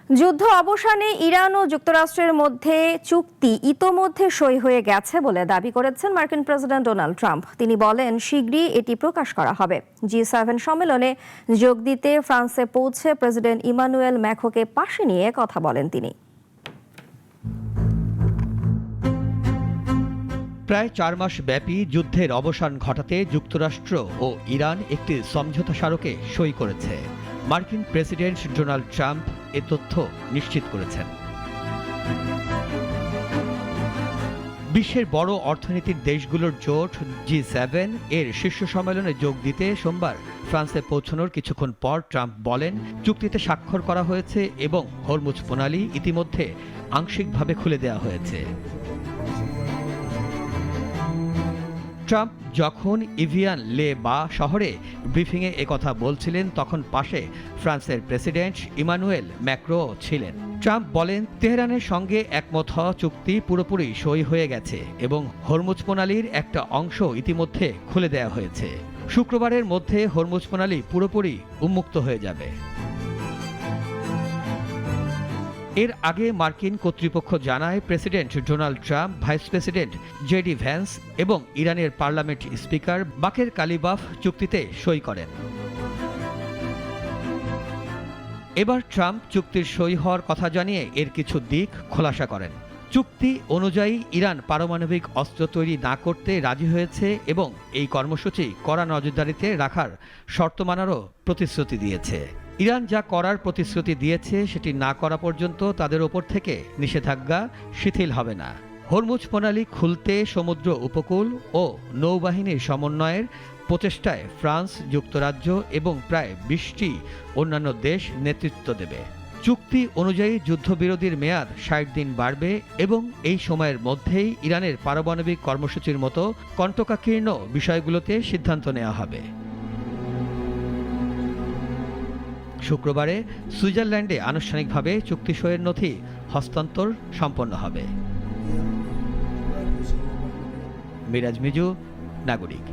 যুদ্ধ অবসানে ইরান ও যুক্তরাষ্ট্রের মধ্যে চুক্তি ইতোমধ্যে সই হয়ে গেছে বলে দাবি করেছেন মার্কিন প্রেসিডেন্ট ডোনাল্ড ট্রাম্প। তিনি বলেন, শিগগিরই এটি প্রকাশ করা হবে। G7 সম্মেলনে যোগ দিতে ফ্রান্সে পৌঁছে প্রেসিডেন্ট ইমানুয়েল ম্যাক্রোকে পাশে নিয়ে কথা বলেন তিনি। প্রায় ৪ মাস ব্যাপী যুদ্ধের অবসান ঘটাতে যুক্তরাষ্ট্র ও ইরান একটি সমঝোতা স্মারকে সই করেছে। মার্কিন প্রেসিডেন্ট ডোনাল্ড ট্রাম্প এ তথ্য নিশ্চিত করেছেন। বিশ্বের বড় অর্থনীতির দেশগুলোর জোট G7 এর শীর্ষ সম্মেলনে যোগ দিতে সোমবার ফ্রান্সে পৌঁছানোর কিছুক্ষণ পর ট্রাম্প বলেন, চুক্তিতে স্বাক্ষর করা হয়েছে এবং হরমুজ প্রণালী ইতিমধ্যে আংশিকভাবে খুলে দেওয়া হয়েছে। ট্রাম্প যখন ইভিয়ান লে বা শহরে ব্রিফিংয়ে একথা বলছিলেন, তখন পাশে ফ্রান্সের প্রেসিডেন্ট ইমানুয়েল ম্যাক্রো ছিলেন। ট্রাম্প বলেন, তেহরানের সঙ্গে একমত হওয়া চুক্তি পুরোপুরি সই হয়ে গেছে এবং হরমুজ প্রণালীর একটা অংশ ইতিমধ্যে খুলে দেওয়া হয়েছে। শুক্রবারের মধ্যে হরমুজ প্রণালী পুরোপুরি উন্মুক্ত হয়ে যাবে। এর আগে মার্কিন কর্তৃপক্ষ জানায়, president Donald Trump, vice president JD Vance এবং ইরানের পার্লামেন্ট স্পিকার বাকের কালিবাফ চুক্তিতে সই করেন। এবার ট্রাম্প চুক্তির সই হওয়ার কথা জানিয়ে এর কিছু দিক খোলাসা করেন। চুক্তি অনুযায়ী ইরান পারমাণবিক অস্ত্র তৈরি না করতে রাজি হয়েছে এবং এই কর্মসূচি কড়া নজরদারিতে রাখার শর্ত মানারও প্রতিশ্রুতি দিয়েছে। ইরান যা করার প্রতিশ্রুতি দিয়েছে সেটি না করা পর্যন্ত তাদের ওপর থেকে নিষেধাজ্ঞা শিথিল হবে না। হরমুজ প্রণালী খুলতে সমুদ্র উপকূল ও নৌবাহিনীর সমন্বয়ের প্রচেষ্টায় ফ্রান্স, যুক্তরাজ্য এবং প্রায় 20টি অন্যান্য দেশ নেতৃত্ব দেবে। চুক্তি অনুযায়ী যুদ্ধবিরতির মেয়াদ 60 দিন বাড়বে এবং এই সময়ের মধ্যেই ইরানের পারমাণবিক কর্মসূচির মতো কণ্টকাকীর্ণ বিষয়গুলোতে সিদ্ধান্ত নেওয়া হবে। শুক্রবারে সুইজারল্যান্ডে আনুষ্ঠানিকভাবে চুক্তি সইয়ের নথি হস্তান্তর সম্পন্ন হবে। মিরাজ মিজু, নাগরিক।